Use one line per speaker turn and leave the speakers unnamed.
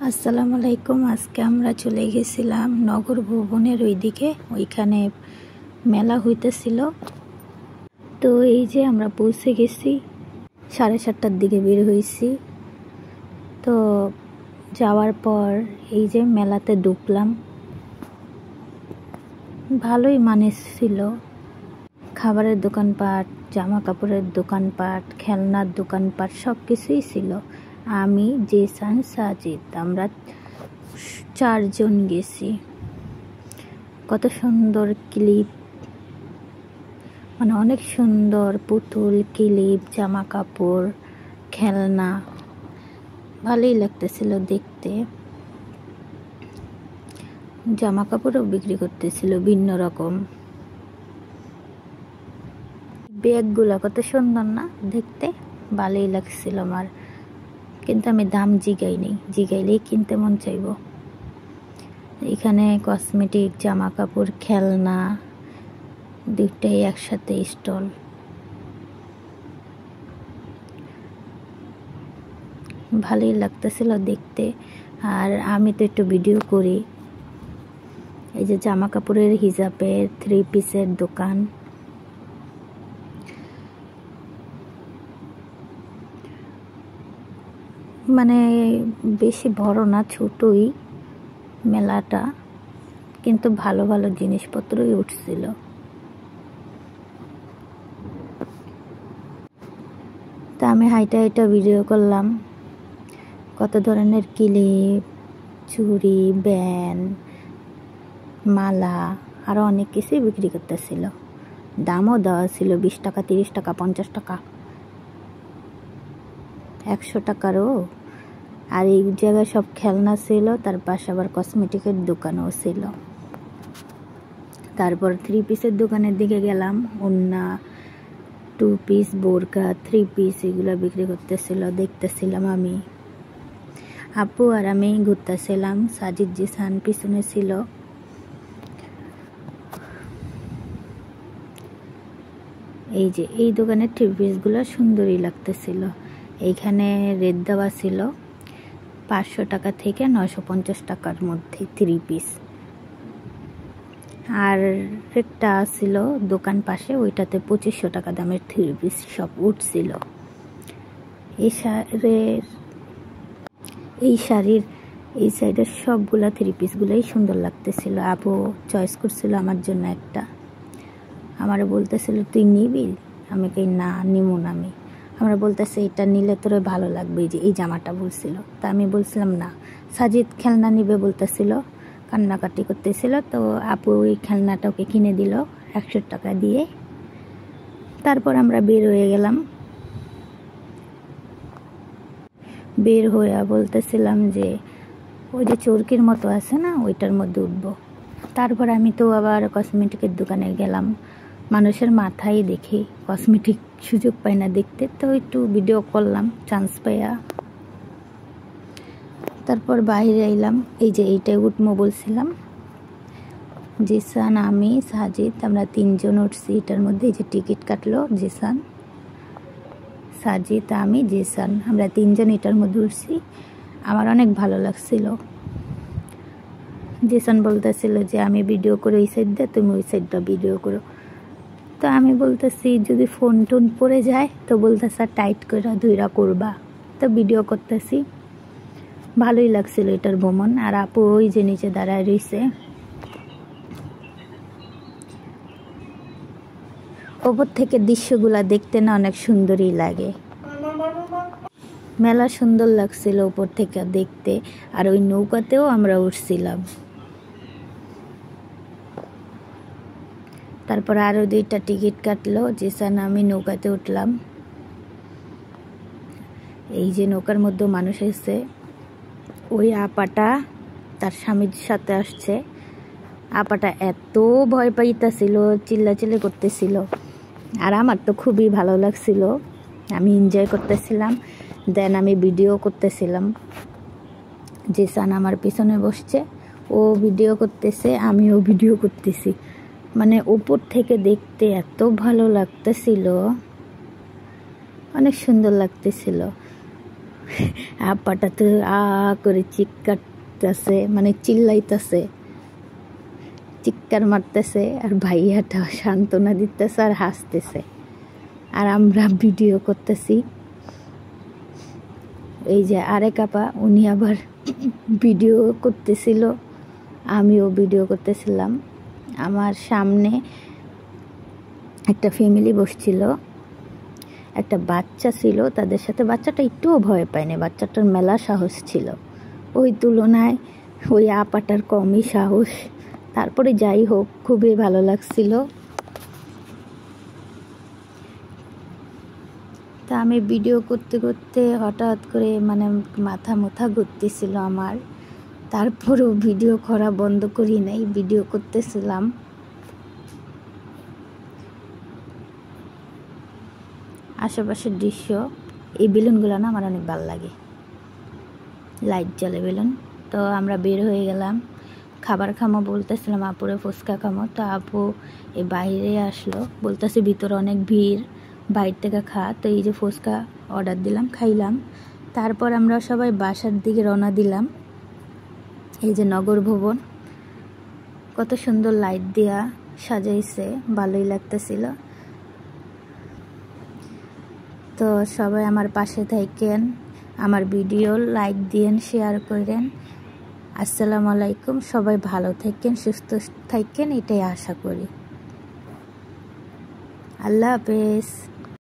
আসসালামু আলাইকুম। আজকে আমরা চলে গেছিলাম নগর ভবনের ওইদিকে, ওইখানে মেলা হইতেছিল। তো এই যে আমরা পৌঁছে গেছি, 7:30টার দিকে বের হয়েছি। তো যাওয়ার পর এই যে মেলাতে ঢুকলাম, ভালোই মানে ছিল। খাবারের দোকানপাট, জামা কাপড়ের দোকানপাট, খেলনার দোকানপাট সব কিছুই ছিল। আমি, জিসান, সাজিদ, আমরা 4 জন গেছি। কত সুন্দর ক্লিপ, মানে অনেক সুন্দর পুতুল, ক্লিপ, জামা কাপড়, খেলনা, ভালোই লাগতেছিল দেখতে। জামা কাপড়ও বিক্রি করতেছিল ভিন্ন রকম। ব্যাগগুলা কত সুন্দর না দেখতে, ভালোই লাগছিল আমার। কিন্তু আমি দাম জিগাইনি, জিগাইলেই কিনতে মন চাইব। এখানে কসমেটিক, জামা কাপড়, খেলনা দুইটাই একসাথে স্টল। ভালোই লাগতেছিল দেখতে। আর আমি তো একটু ভিডিও করি। এই যে জামা কাপড়ের, হিজাবের, 3 পিসের দোকান। মানে বেশি বড় না, ছোটই মেলাটা, কিন্তু ভালো ভালো জিনিসপত্রই উঠছিল। তা আমি হাইটা হাইটা ভিডিও করলাম। কত ধরনের ক্লিপ, চুড়ি, ব্যান, মালা, আরও অনেক কিছুই বিক্রি করতেছিল। দামও দেওয়া ছিল 20 টাকা, 30 টাকা, 50 টাকা, 100 টাকারও। আর এই জায়গায় সব খেলনা ছিল, তার পাশে আবার কসমেটিকের দোকানও ছিল। তারপর 3 পিসের দোকানের দিকে গেলাম। ওন্না, 2 পিস, বোরকা, 3 পিস এগুলো বিক্রি করতেছিল, দেখতেছিলাম আমি। আপু আর আমি ঘুরতেছিলাম, সাজিদ, জিসান পিছনে ছিল। এই যে এই দোকানের 3 পিসগুলো সুন্দরই লাগতেছিল। এইখানে রেট দেওয়া ছিল 500 টাকা থেকে 950 টাকার মধ্যে 3 পিস। আর একটা ছিল দোকান পাশে, ওইটাতে 2500 টাকা দামের 3 পিস সব উঠছিল। এই শাড়ির এই সাইডের সবগুলা 3 পিসগুলাই সুন্দর লাগতেছিল। আপু চয়েস করছিল আমার জন্য একটা। আমার বলতেছিল তুই নিবি? আমি কই না, নিমু না। আমরা বলতেছে এটা নিলে তোরে ভালো লাগবে, যে এই জামাটা বলছিল। তা আমি বলছিলাম না। সাজিদ খেলনা নিবে বলতেছিল, কান্নাকাটি করতেছিল। তো আপু ওই খেলনাটা ওকে কিনে দিল 100 টাকা দিয়ে। তারপর আমরা বের হয়ে গেলাম। বের হয়ে বলতেছিলাম যে ওই যে চরকির মতো আছে না, ওইটার মধ্যে উঠবো। তারপর আমি তো আবার কসমেটিকের দোকানে গেলাম। মানুষের মাথায় দেখি, কসমেটিক সুযোগ পাই না দেখতে, তো একটু ভিডিও করলাম চান্স পাইয়া। তারপর বাইরে এলাম। এই যে এইটাই উঠবো বলছিলাম। জিসান, আমি, সাজিদ, আমরা 3 জন উঠছি এটার মধ্যে। এই যে টিকিট কাটলো জিসান, সাজিদ, আমি, জিসান, আমরা 3 জন এটার মধ্যে উঠছি। আমার অনেক ভালো লাগছিল। জিসান বলতেছিল যে আমি ভিডিও করে ওই সাইড দিয়ে, তুমি ওই সাইডটা ভিডিও করো। তো আমি বলতেছি যদি ফোন টোন পড়ে যায়, তো বলতেছে টাইট করে ধইরা করবা। তো ভিডিও করতেছি, ভালোই লাগছিল এটার ভ্রমণ। আর আপু ওই যে নিচে দাঁড়ায় রয়েছে। ওপর থেকে দৃশ্যগুলা দেখতে না অনেক সুন্দরই লাগে। মেলা সুন্দর লাগছিল ওপর থেকে দেখতে। আর ওই নৌকাতেও আমরা উঠছিলাম। তারপর আরও 2টা টিকিট কাটলো। জিসান, আমি নৌকাতে উঠলাম। এই যে নৌকার মধ্যে মানুষ এসে, ওই আপাটা তার স্বামীর সাথে আসছে। আপাটা এত ভয় পাইতেছিল, চিল্লাচিল্লি করতেছিল। আর আমার তো খুবই ভালো লাগছিল, আমি এনজয় করতেছিলাম। দেন আমি ভিডিও করতেছিলাম। জিসান আমার পিছনে বসছে, ও ভিডিও করতেছে, আমিও ভিডিও করতেছি। মানে উপর থেকে দেখতে এত ভালো লাগতেছিল, অনেক সুন্দর লাগতেছিল। আপাটা তো করে চিৎকারতেছে, মানে চিল্লাইতেছে, চিৎকার মারতেছে, আর ভাইয়াটা সান্ত্বনা দিতেছে আর হাসতেছে, আর আমরা ভিডিও করতেছি। এই যে আরেক আপা, উনি আবার ভিডিও করতেছিল, আমিও ভিডিও করতেছিলাম। আমার সামনে একটা ফ্যামিলি বসছিল, একটা বাচ্চা ছিল তাদের সাথে। বাচ্চাটা একটুও ভয় পায়নি, বাচ্চাটার মেলা সাহস ছিল, ওই তুলনায় ওই আপাটার কমই সাহস। তারপরে যাই হোক, খুবই ভালো লাগছিল। তা আমি ভিডিও করতে করতে হঠাৎ করে মানে মাথা ঘুরতেছিল আমার, তারপরেও ভিডিও করা বন্ধ করি নাই, ভিডিও করতেছিলাম। আশেপাশের দৃশ্য, এই বেলুনগুলো না আমার অনেক ভালো লাগে, লাইট জ্বলে বেলুন। তো আমরা বের হয়ে গেলাম, খাবার খামো বলতেছিলাম, আপুরে ফুচকা খামো। তো আপু এই বাইরে আসলো, বলতেছে ভিতরে অনেক ভিড়, বাইরে থেকে খা। তো এই যে ফুচকা অর্ডার দিলাম, খাইলাম। তারপর আমরা সবাই বাসার দিকে রওনা দিলাম। এই যে নগর ভবন, কত সুন্দর লাইট দিয়া সাজাইছে, ভালোই লাগতেছিল। তো সবাই আমার পাশে থাকেন, আমার ভিডিও লাইক দিয়েন, শেয়ার করেন। আসসালামু আলাইকুম, সবাই ভালো থাকেন, সুস্থ থাকেন, এটাই আশা করি। আল্লাহ হাফেজ।